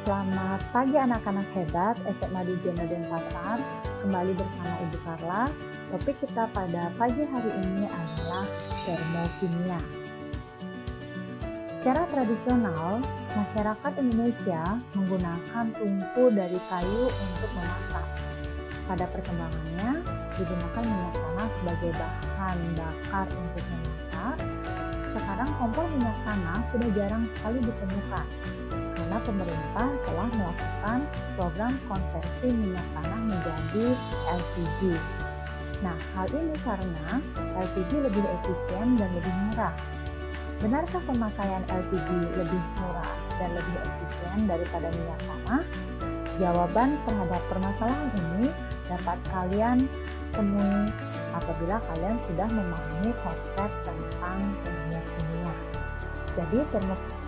Selamat pagi anak-anak hebat SMA Dijena Denpasar. Kembali bersama Ibu Carla. Topik kita pada pagi hari ini adalah termokimia. Secara tradisional, masyarakat Indonesia menggunakan tungku dari kayu untuk memasak. Pada perkembangannya, digunakan minyak tanah sebagai bahan bakar untuk memasak. Sekarang kompor minyak tanah sudah jarang sekali ditemukan, karena pemerintah telah melakukan program konversi minyak tanah menjadi LPG. Nah, hal ini karena LPG lebih efisien dan lebih murah. Benarkah pemakaian LPG lebih murah dan lebih efisien daripada minyak tanah? Jawaban terhadap permasalahan ini dapat kalian temui apabila kalian sudah memahami konsep tentang termokimia. Jadi termokimia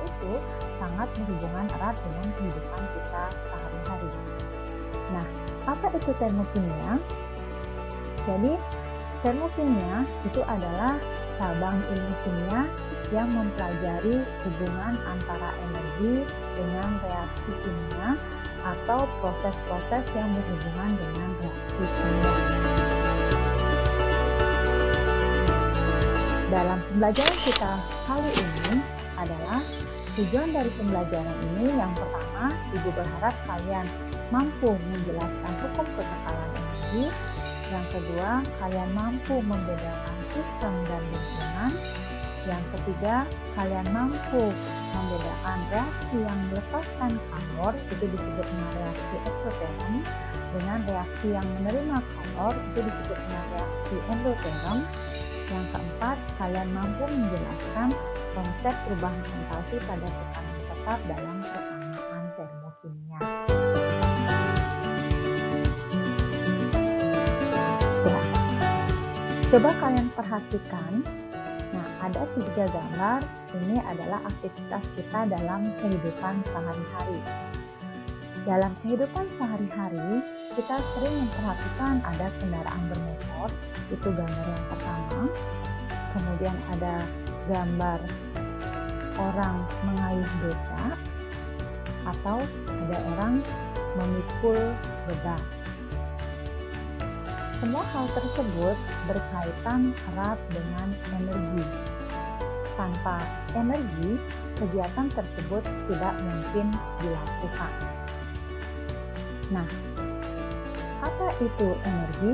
itu sangat berhubungan erat dengan kehidupan kita sehari-hari. Nah, apa itu termokimia? Jadi, termokimia itu adalah cabang ilmu kimia yang mempelajari hubungan antara energi dengan reaksi kimia atau proses-proses yang berhubungan dengan reaksi kimia. Dalam pembelajaran kita kali ini adalah tujuan dari pembelajaran ini yang pertama, Ibu berharap kalian mampu menjelaskan hukum kekekalan energi. Yang kedua, kalian mampu membedakan sistem dan lingkungan. Yang ketiga, kalian mampu membedakan reaksi yang melepaskan kalor, itu disebut dengan reaksi eksoterm, dengan reaksi yang menerima kalor, itu disebut dengan reaksi endoterm. Yang keempat, kalian mampu menjelaskan konsep perubahan entalpi pada tekanan tetap dalam persamaan termokimia. Ya, coba kalian perhatikan. Nah, ada 3 gambar. Ini adalah aktivitas kita dalam kehidupan sehari-hari. Dalam kehidupan sehari-hari, kita sering memperhatikan ada kendaraan bermotor, itu gambar yang pertama. Kemudian ada gambar orang mengayuh beca, atau ada orang memikul beban. Semua hal tersebut berkaitan erat dengan energi. Tanpa energi, kegiatan tersebut tidak mungkin dilakukan. Nah, apa itu energi?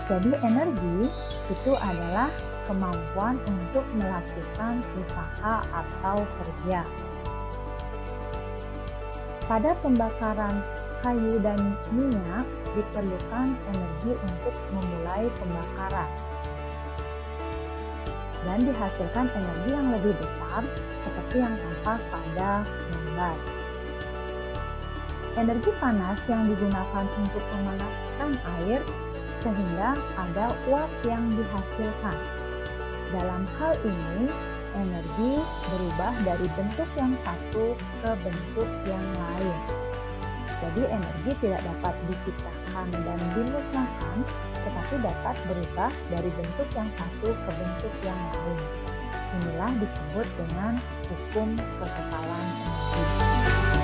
Jadi energi itu adalah kemampuan untuk melakukan usaha atau kerja. Pada pembakaran kayu dan minyak diperlukan energi untuk memulai pembakaran dan dihasilkan energi yang lebih besar seperti yang tampak pada gambar. Energi panas yang digunakan untuk memanaskan air sehingga ada uap yang dihasilkan. Dalam hal ini, energi berubah dari bentuk yang satu ke bentuk yang lain. Jadi energi tidak dapat diciptakan dan dimusnahkan, tetapi dapat berubah dari bentuk yang satu ke bentuk yang lain. Inilah disebut dengan hukum kekekalan energi.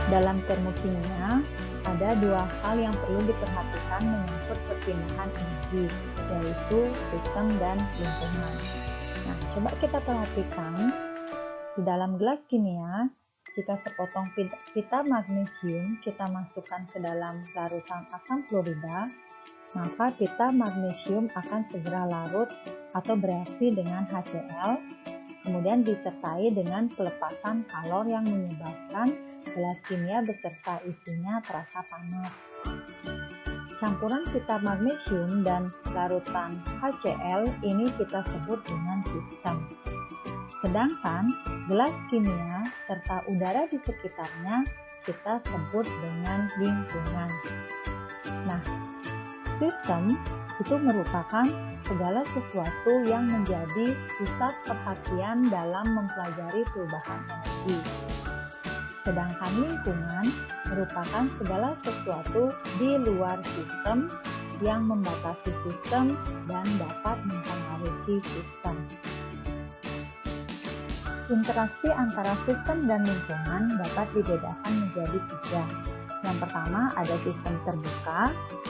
Dalam termokimia, ada 2 hal yang perlu diperhatikan menyangkut perpindahan energi, yaitu sistem dan lingkungan. Nah, coba kita perhatikan. Di dalam gelas kimia, jika sepotong pita magnesium kita masukkan ke dalam larutan asam klorida, maka pita magnesium akan segera larut atau bereaksi dengan HCl, kemudian disertai dengan pelepasan kalor yang menyebabkan gelas kimia beserta isinya terasa panas. Campuran pita magnesium dan larutan HCl ini kita sebut dengan sistem. Sedangkan gelas kimia serta udara di sekitarnya kita sebut dengan lingkungan. Nah, sistem itu merupakan segala sesuatu yang menjadi pusat perhatian dalam mempelajari perubahan energi. Sedangkan lingkungan merupakan segala sesuatu di luar sistem yang membatasi sistem dan dapat mempengaruhi. interaksi sistem. Interaksi antara sistem dan lingkungan dapat dibedakan menjadi 3. Yang pertama ada sistem terbuka,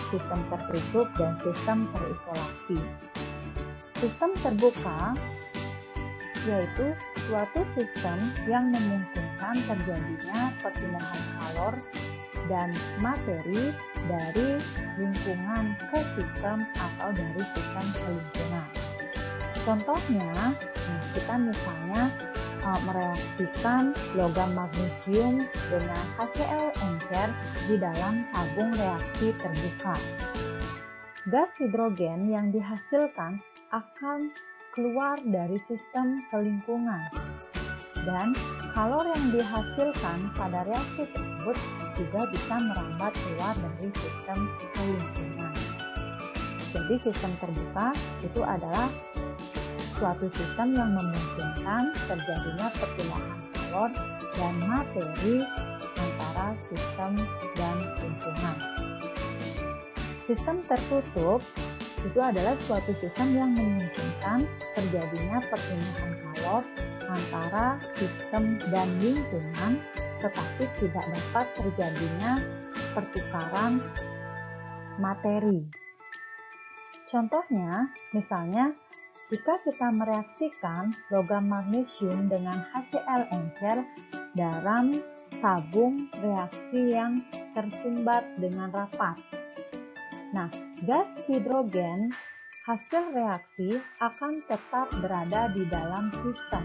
sistem tertutup, dan sistem terisolasi. Sistem terbuka yaitu suatu sistem yang memungkinkan terjadinya perpindahan kalor dan materi dari lingkungan ke sistem atau dari sistem ke lingkungan. Contohnya, kita misalnya mereaksikan logam magnesium dengan HCl encer di dalam tabung reaksi terbuka. Gas hidrogen yang dihasilkan akan keluar dari sistem ke lingkungan, dan kalor yang dihasilkan pada reaksi tersebut juga bisa merambat keluar dari sistem ke lingkungan. Jadi sistem terbuka itu adalah suatu sistem yang memungkinkan terjadinya perpindahan kalor dan materi antara sistem dan lingkungan. Sistem tertutup itu adalah suatu sistem yang memungkinkan terjadinya perpindahan kalor antara sistem dan lingkungan, tetapi tidak dapat terjadinya pertukaran materi. Contohnya, misalnya jika kita mereaksikan logam magnesium dengan HCl encer dalam tabung reaksi yang tersumbat dengan rapat. Nah, gas hidrogen hasil reaksi akan tetap berada di dalam sistem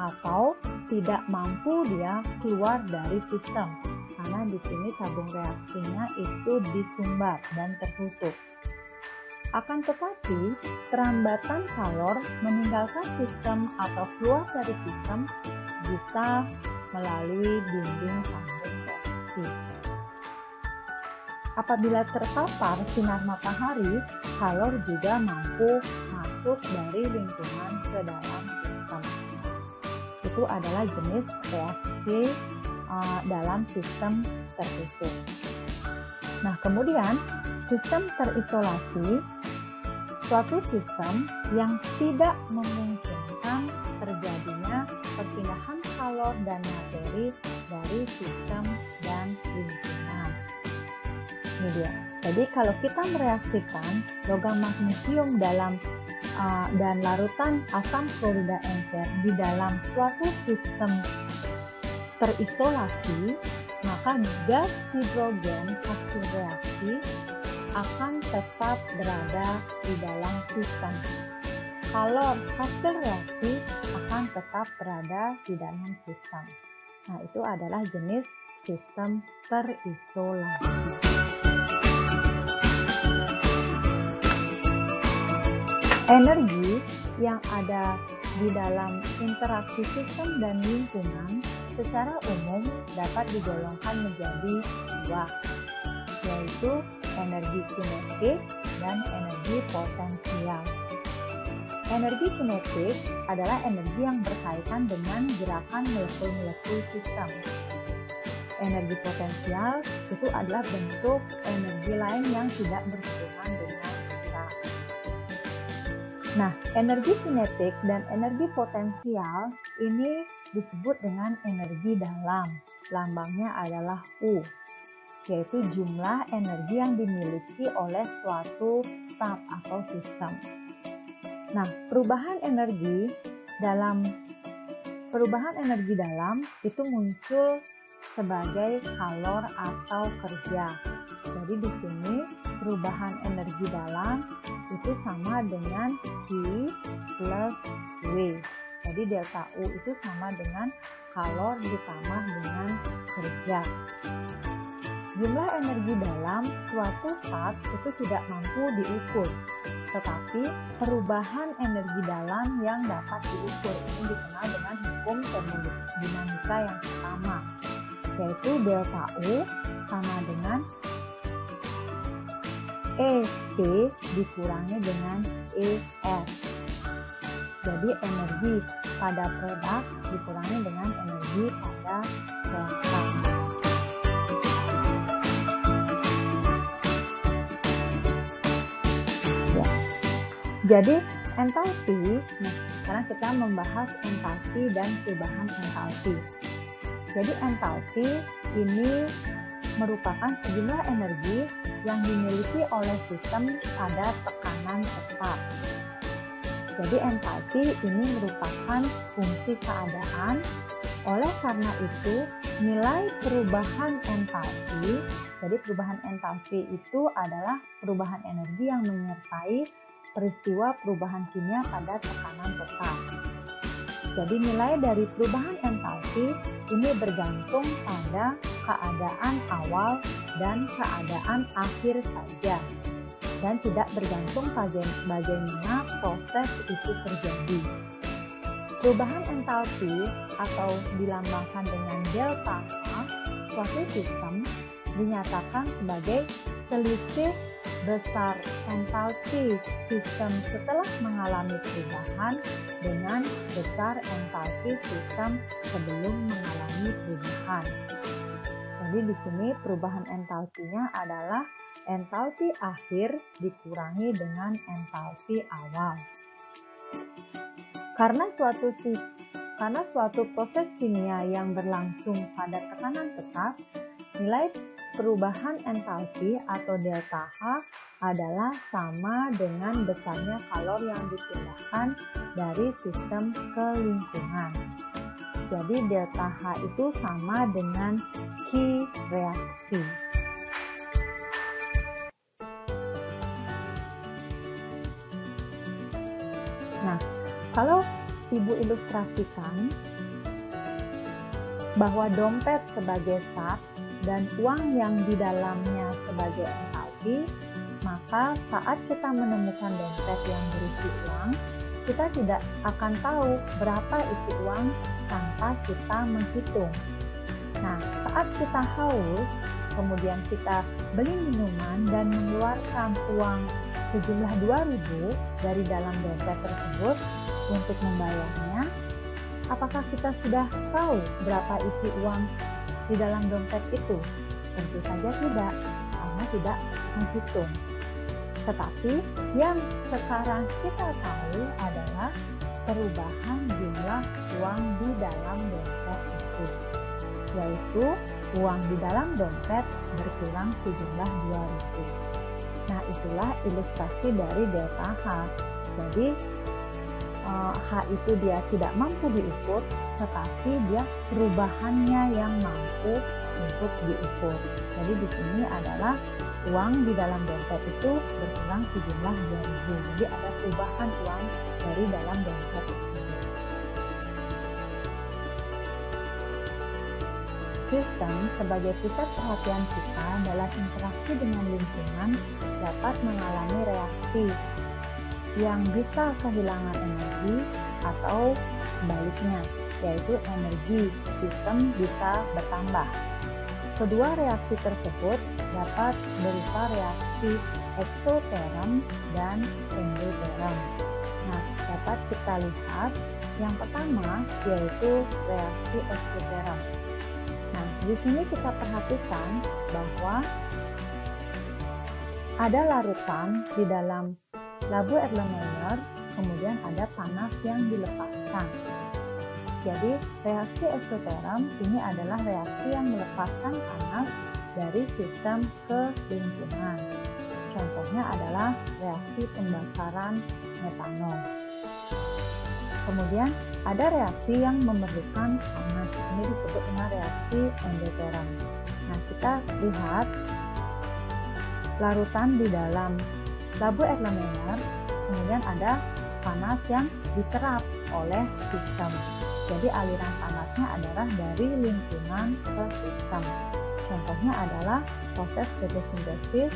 atau tidak mampu dia keluar dari sistem karena di sini tabung reaksinya itu disumbat dan tertutup. Akan tetapi, perambatan kalor meninggalkan sistem atau keluar dari sistem bisa melalui dinding sambung reaksi. Apabila terpapar sinar matahari, kalor juga mampu masuk dari lingkungan ke dalam sistem. Itu adalah jenis reaksi dalam sistem tertutup. Nah, kemudian sistem terisolasi, suatu sistem yang tidak memungkinkan terjadinya perpindahan kalor dan materi dari sistem dan lingkungan. Ini dia. Jadi kalau kita mereaksikan logam magnesium dan larutan asam klorida encer di dalam suatu sistem terisolasi, maka gas hidrogen hasil reaksi akan tetap berada di dalam sistem. Kalor hasil reaksi akan tetap berada di dalam sistem. Nah, itu adalah jenis sistem terisolasi. Energi yang ada di dalam interaksi sistem dan lingkungan secara umum dapat digolongkan menjadi 2, yaitu energi kinetik dan energi potensial. Energi kinetik adalah energi yang berkaitan dengan gerakan molekul-molekul sistem. Energi potensial itu adalah bentuk energi lain yang tidak berhubungan dengan kita. Nah, energi kinetik dan energi potensial ini disebut dengan energi dalam. Lambangnya adalah U, yaitu jumlah energi yang dimiliki oleh suatu staf atau sistem. Nah, perubahan energi dalam itu muncul sebagai kalor atau kerja. Jadi di sini perubahan energi dalam itu sama dengan Q plus W. Jadi delta U itu sama dengan kalor ditambah dengan kerja. Jumlah energi dalam suatu zat itu tidak mampu diukur, tetapi perubahan energi dalam yang dapat diukur ini dikenal dengan hukum termodinamika yang pertama, yaitu delta U sama dengan ET dikurangi dengan ES. Jadi energi pada produk dikurangi dengan energi pada reaktan. Jadi Entalpi, nah sekarang kita membahas entalpi dan perubahan entalpi. Jadi entalpi ini merupakan sejumlah energi yang dimiliki oleh sistem pada tekanan tetap. Jadi entalpi ini merupakan fungsi keadaan. Oleh karena itu, nilai perubahan entalpi, jadi perubahan entalpi itu adalah perubahan energi yang menyertai peristiwa perubahan kimia pada tekanan tetap. Jadi nilai dari perubahan entalpi ini bergantung pada keadaan awal dan keadaan akhir saja, dan tidak bergantung bagaimana proses itu terjadi. Perubahan entalpi atau dilambangkan dengan delta H, suatu sistem dinyatakan sebagai selisih besar entalpi sistem setelah mengalami perubahan dengan besar entalpi sistem sebelum mengalami perubahan. Jadi di sini perubahan entalpinya adalah entalpi akhir dikurangi dengan entalpi awal. Karena suatu proses kimia yang berlangsung pada tekanan tetap, nilai perubahan entalpi atau delta H adalah sama dengan besarnya kalor yang dipindahkan dari sistem ke lingkungan. Jadi delta H itu sama dengan Q reaksi. Nah, kalau Ibu ilustrasikan bahwa dompet sebagai zat dan uang yang di dalamnya sebagai entalpi, maka saat kita menemukan dompet yang berisi uang, kita tidak akan tahu berapa isi uang tanpa kita menghitung. Nah, saat kita haus, kemudian kita beli minuman dan mengeluarkan uang sejumlah 2.000 dari dalam dompet tersebut untuk membayarnya, apakah kita sudah tahu berapa isi uang di dalam dompet itu? Tentu saja tidak, karena tidak menghitung. Tetapi yang sekarang kita tahu adalah perubahan jumlah uang di dalam dompet itu, yaitu uang di dalam dompet berkurang sejumlah 2.000. Nah, itulah ilustrasi dari delta H. Jadi H itu dia tidak mampu diukur, tetapi dia perubahannya yang mampu untuk diukur. Jadi di sini adalah uang di dalam dompet itu berkurang sejumlah 2.000. Jadi ada perubahan uang dari dalam dompet itu. Sistem sebagai pusat perhatian kita dalam interaksi dengan lingkungan dapat mengalami reaksi yang bisa kehilangan energi atau sebaliknya, yaitu energi sistem bisa bertambah. Kedua reaksi tersebut dapat berupa reaksi eksoterm dan endoterm. Nah, dapat kita lihat yang pertama yaitu reaksi eksoterm. Nah, di sini kita perhatikan bahwa ada larutan di dalam labu Erlenmeyer, kemudian ada panas yang dilepaskan. Jadi reaksi eksoterm ini adalah reaksi yang melepaskan panas dari sistem ke lingkungan. Contohnya adalah reaksi pembakaran metanol. Kemudian ada reaksi yang memerlukan panas, ini disebut dengan reaksi endoterm. Nah, kita lihat larutan di dalam labu Erlenmeyer, kemudian ada panas yang diserap oleh sistem. Jadi aliran panasnya adalah dari lingkungan ke sistem. Contohnya adalah proses fotosintesis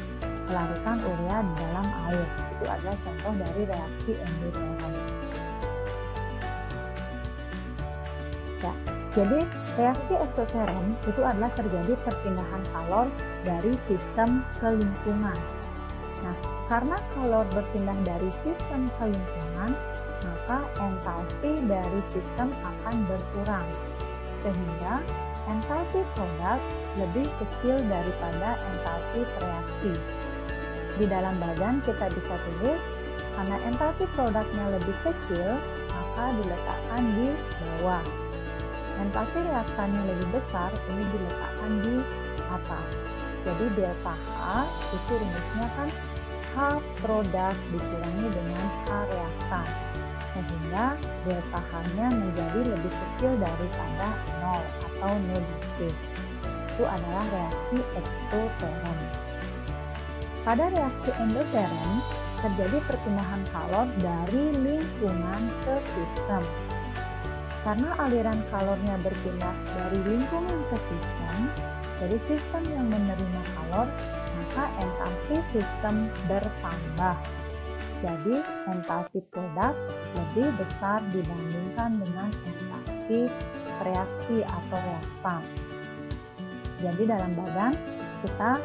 larutan urea di dalam air. Itu adalah contoh dari reaksi endoterm. Ya, jadi reaksi eksoterm itu adalah terjadi perpindahan kalor dari sistem ke lingkungan. Nah, karena kalor berpindah dari sistem ke lingkungan, maka entalpi dari sistem akan berkurang, sehingga entalpi produk lebih kecil daripada entalpi reaksi. Di dalam bagan kita bisa tulis Karena entalpi produknya lebih kecil, maka diletakkan di bawah. Entalpi reaktannya lebih besar, ini diletakkan di atas. Jadi delta H itu rumusnya kan H produk dikurangi dengan H reaktan, sehingga delta H-nya menjadi lebih kecil daripada 0 atau negatif. Itu adalah reaksi eksoteron. Pada reaksi endoteren, terjadi perpindahan kalor dari lingkungan ke sistem. Karena aliran kalornya berpindah dari lingkungan ke sistem, dari sistem yang menerima kalor, maka entalpi sistem bertambah. Jadi entalpi produk lebih besar dibandingkan dengan entalpi reaksi atau reaktan. Jadi dalam bagan kita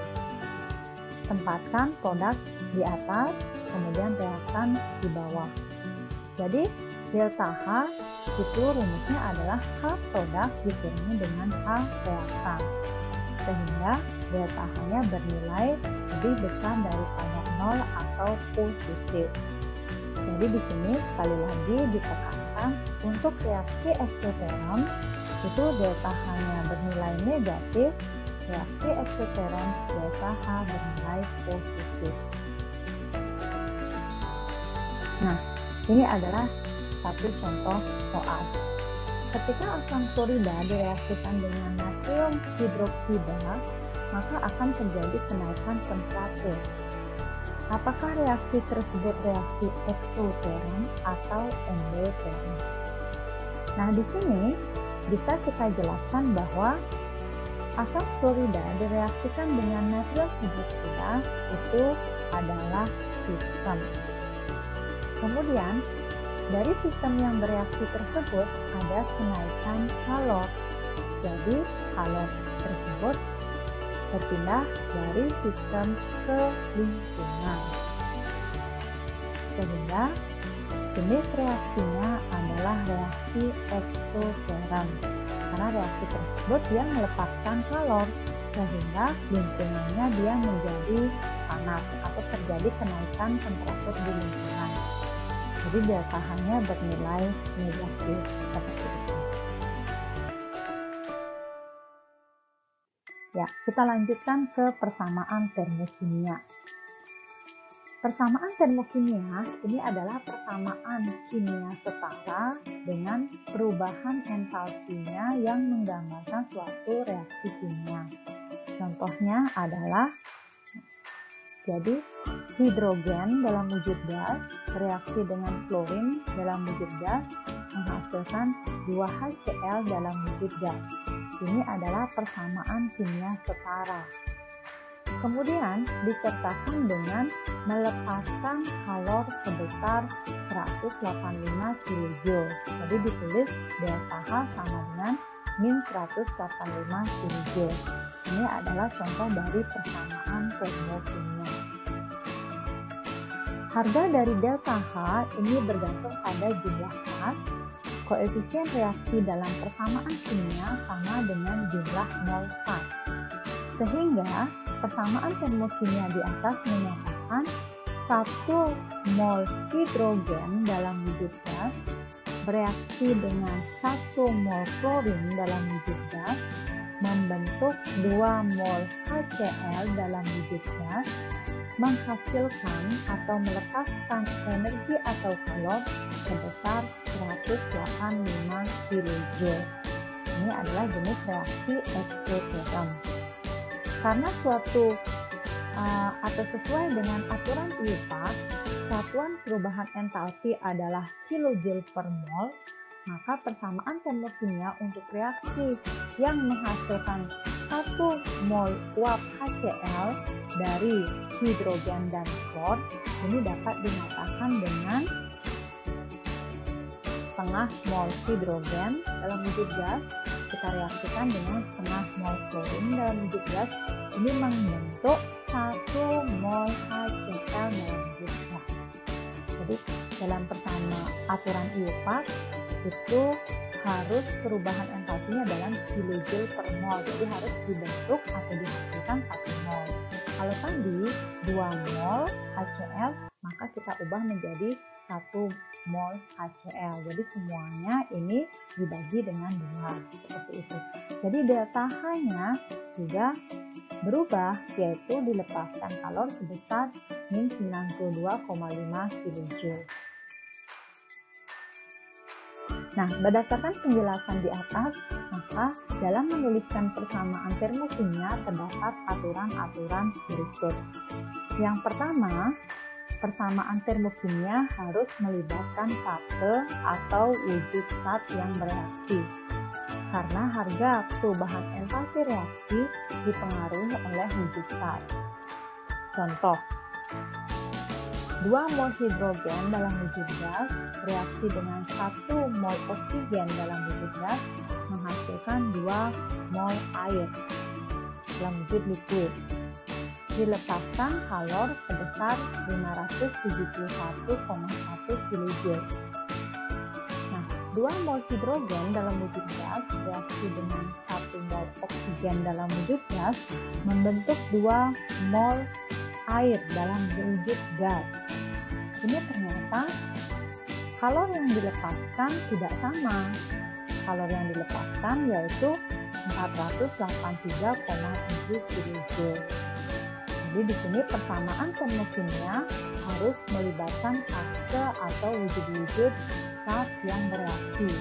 tempatkan produk di atas, kemudian reaktan di bawah. Jadi delta H itu rumusnya adalah H produk dikurangi dengan H reaktan, sehingga delta H-nya bernilai lebih besar daripada 0 atau positif. Jadi di sini sekali lagi ditekankan untuk reaksi eksoteron itu delta H-nya bernilai negatif, reaksi eksoteron delta H bernilai positif. Nah, ini adalah satu contoh soal. Ketika asam klorida direaksikan dengan natrium hidroksida, maka akan terjadi kenaikan temperatur. Apakah reaksi tersebut reaksi eksoteron atau endoteren? Nah, di sini bisa kita jelaskan bahwa asam klorida direaksikan dengan natrium hidroksida itu adalah sistem. Kemudian, dari sistem yang bereaksi tersebut ada kenaikan kalor. Jadi, kalor tersebut berpindah dari sistem ke lingkungan. Sehingga jenis reaksinya adalah reaksi eksoteron. Karena reaksi tersebut dia melepaskan kalor, sehingga lingkungannya dia menjadi panas atau terjadi kenaikan temperatur di lingkungan. Jadi delta H-nya bernilai negatif seperti itu. Ya, kita lanjutkan ke persamaan termokimia. Persamaan termokimia ini adalah persamaan kimia setara dengan perubahan entalpinya yang menggambarkan suatu reaksi kimia. Contohnya adalah jadi hidrogen dalam wujud gas bereaksi dengan klorin dalam wujud gas menghasilkan 2HCl dalam wujud gas. Ini adalah persamaan kimia setara. Kemudian disertakan dengan melepaskan kalor sebesar 185 kJ. Jadi ditulis delta H sama dengan min 185 kJ. Ini adalah contoh dari persamaan termokimia. Harga dari delta H ini bergantung pada jumlah gas. Koefisien reaksi dalam persamaan kimia sama dengan jumlah mol gas. Sehingga persamaan termokimia di atas menyatakan 1 mol hidrogen dalam wujud gas bereaksi dengan 1 mol klorin dalam wujud gas membentuk 2 mol HCl dalam wujud gas menghasilkan atau melepaskan energi atau kalor sebesar 185 kJ. Ini adalah jenis reaksi eksoteron. Karena suatu atau sesuai dengan aturan IUPAC, satuan perubahan entalpi adalah kilojoule per mol, maka persamaan termokimia untuk reaksi yang menghasilkan 1 mol uap HCl dari hidrogen dan klor ini dapat dinyatakan dengan setengah mol hidrogen dalam wujud gas kita reaksikan dengan setengah mol klorin dalam wujud gas ini membentuk 1 mol HCl dalam wujud gas. Jadi dalam persama aturan IUPAC itu harus perubahan entalpinya dalam kilojoule per mol, jadi harus dibentuk atau dihasilkan 1 mol. Kalau tadi 2 mol HCl maka kita ubah menjadi 1 mol HCl. Jadi semuanya ini dibagi dengan 2, seperti itu. Jadi delta H-nya juga berubah, yaitu dilepaskan kalor sebesar min 92,5 kJ. Nah, berdasarkan penjelasan di atas, maka dalam menuliskan persamaan termokimia terdapat aturan-aturan berikut. Yang pertama, persamaan termokimia harus melibatkan fase atau wujud zat yang bereaksi, karena harga perubahan enthalpi reaksi dipengaruhi oleh wujud zat. Contoh, 2 mol hidrogen dalam wujud gas reaksi dengan 1 mol oksigen dalam wujud gas menghasilkan 2 mol air dalam wujud liquid. Dilepaskan kalor sebesar 571,1 kJ. Nah, 2 mol hidrogen dalam wujud gas reaksi dengan 1 mol oksigen dalam wujud gas membentuk 2 mol air dalam wujud gas. Ini ternyata kalor yang dilepaskan tidak sama. Kalor yang dilepaskan yaitu 483,7 kJ. Jadi di sini persamaan termokimia harus melibatkan fase atau wujud-wujud zat yang bereaksi,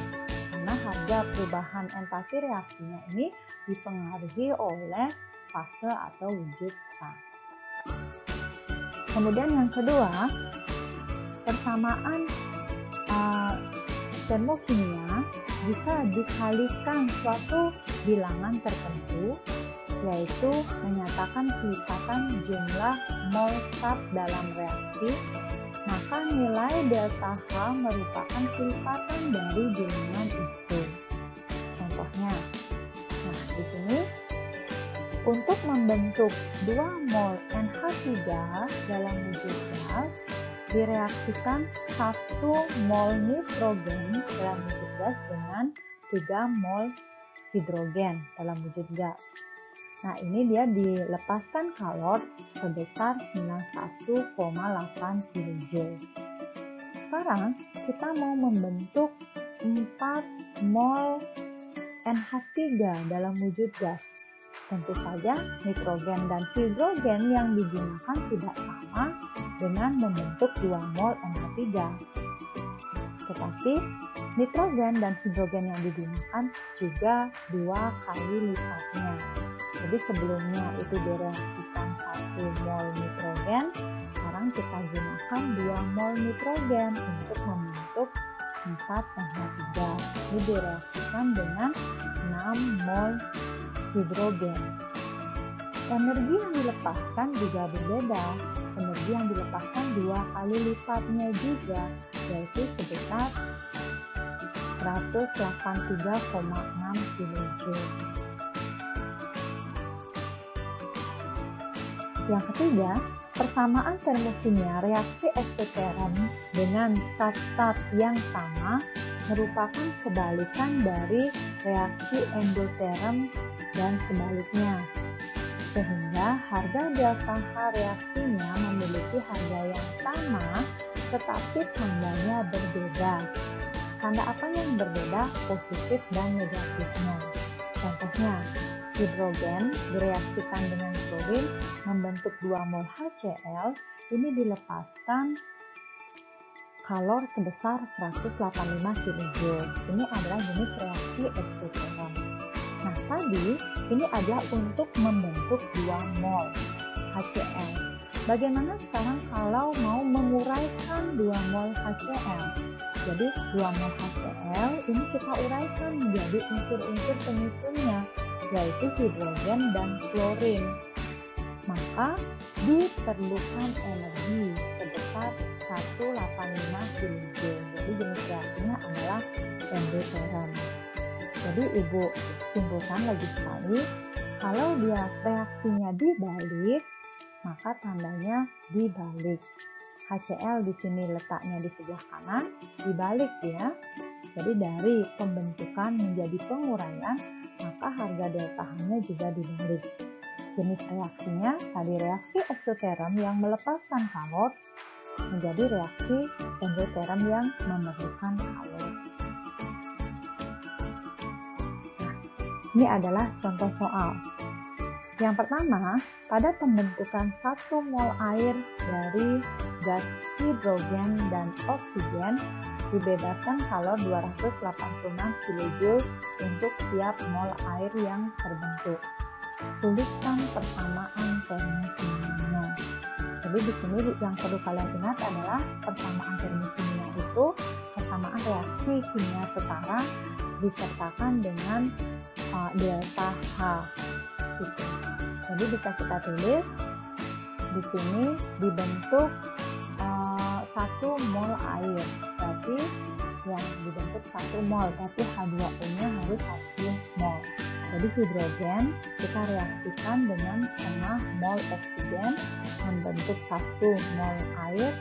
karena harga perubahan enthalpi reaksinya ini dipengaruhi oleh fase atau wujud zat. Kemudian yang kedua, persamaan termokimia jika dikalikan suatu bilangan tertentu, yaitu menyatakan kelipatan jumlah mol zat dalam reaksi, maka nilai delta H merupakan kelipatan dari bilangan itu. Contohnya, nah di sini untuk membentuk 2 mol NH3 dalam wujud gas direaksikan 1 mol nitrogen dalam wujud gas dengan 3 mol hidrogen dalam wujud gas. Nah, ini dia dilepaskan kalor sebesar 91,8 kJ. Sekarang kita mau membentuk 4 mol NH3 dalam wujud gas. Tentu saja nitrogen dan hidrogen yang digunakan tidak sama dengan membentuk 2 mol NH3. Tetapi nitrogen dan hidrogen yang digunakan juga 2 kali lipatnya. Jadi sebelumnya itu direaksikan 1 mol nitrogen, sekarang kita gunakan 2 mol nitrogen untuk membentuk 4 NH3. Ini direaksikan dengan 6 mol hidrogen. Energi yang dilepaskan juga berbeda. Energi yang dilepaskan 2 kali lipatnya juga, yaitu sebesar 183,6 kJ. Yang ketiga, persamaan termokimia reaksi eksoterm dengan zat-zat yang sama merupakan kebalikan dari reaksi endoterm dan sebaliknya, sehingga harga delta H reaksinya memiliki harga yang sama tetapi tandanya berbeda. Tanda apa yang berbeda? Positif dan negatifnya. Contohnya, hidrogen direaksikan dengan klorin membentuk 2 mol HCl, ini dilepaskan kalor sebesar 185 kJ. Ini adalah jenis reaksi eksoterm. Nah, tadi ini adalah untuk membentuk 2 mol HCl. Bagaimana sekarang kalau mau menguraikan 2 mol HCl? Jadi 2 mol HCl ini kita uraikan menjadi unsur-unsur penyusunnya, yaitu hidrogen dan klorin. Maka diperlukan energi sebesar 185 kJ. Jadi jenis reaksinya adalah endoterm. Jadi Ibu simpulkan lagi sekali, kalau dia reaksinya dibalik, maka tandanya dibalik. HCl di sini letaknya di sebelah kanan, dibalik ya. Jadi dari pembentukan menjadi penguraian, maka harga delta H-nya juga dibalik. Jenis reaksinya tadi reaksi eksoterm yang melepaskan kalor menjadi reaksi endoterm yang memerlukan kalori. Nah, ini adalah contoh soal. Yang pertama, pada pembentukan 1 mol air dari gas hidrogen dan oksigen, dibebaskan kalori 286 kJ untuk tiap mol air yang terbentuk. Tuliskan persamaan termo kimianya. Jadi di sini yang perlu kalian ingat adalah persamaan termo kimia itu persamaan reaksi kimia setara disertakan dengan delta H. Gitu. Jadi bisa kita tulis di sini dibentuk 1 mol air, berarti yang dibentuk 1 mol, tapi H2O-nya harus 1 mol. Jadi hidrogen kita reaksikan dengan setengah mol oksigen membentuk 1 mol air,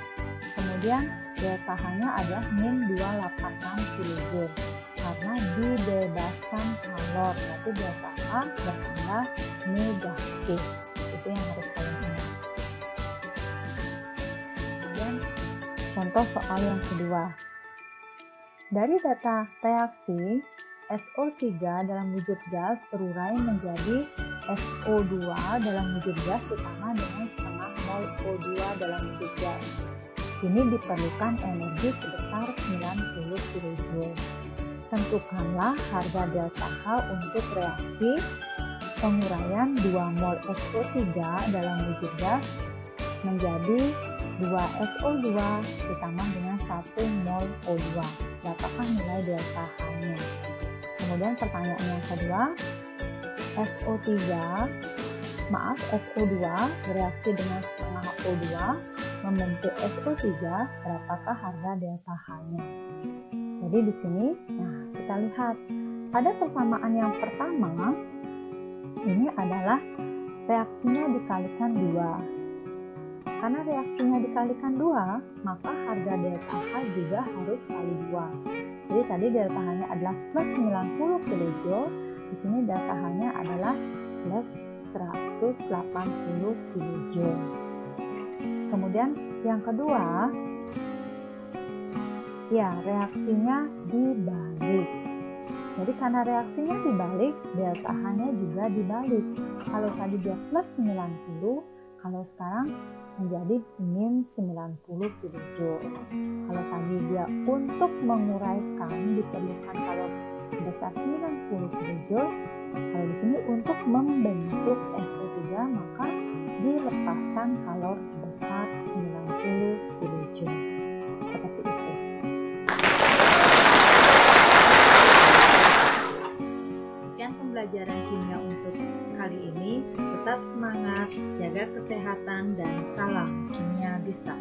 kemudian delta H-nya adalah min 286 kJ karena dibebaskan kalori, berarti delta H bertambah negatif. Itu yang harus kalian ingat. Kemudian contoh soal yang kedua. Dari data reaksi, SO3 dalam wujud gas terurai menjadi SO2 dalam wujud gas ditambah dengan setengah mol O2 dalam wujud gas. Ini diperlukan energi sebesar 90 kJ. Tentukanlah harga delta H untuk reaksi penguraian 2 mol SO3 dalam wujud gas menjadi 2 SO2 ditambah dengan 1 mol O2. Berapakah nilai delta H-nya? Kemudian pertanyaan yang kedua, SO2 bereaksi dengan setengah O2 membentuk SO3, berapakah harga delta H-nya? Jadi di sini, kita lihat pada persamaan yang pertama ini adalah reaksinya dikalikan 2. Karena reaksinya dikalikan 2, maka harga delta H juga harus kali 2. Jadi tadi delta H-nya adalah plus 90 kJ, di sini delta H-nya adalah plus 180 kJ. Kemudian yang kedua, reaksinya dibalik. Jadi karena reaksinya dibalik, delta H-nya juga dibalik. Kalau tadi dia plus 90, kalau sekarang menjadi min 90 kJ. Kalau tadi dia untuk menguraikan diperlukan kalori sebesar 90 kJ, kalau di sini untuk membentuk SO3 maka dilepaskan kalori sebesar 90 kJ. Seperti itu. Sekian pembelajaran kimia untuk kali ini. Tetap semangat, jaga kesehatan, dan salam kimia bisa.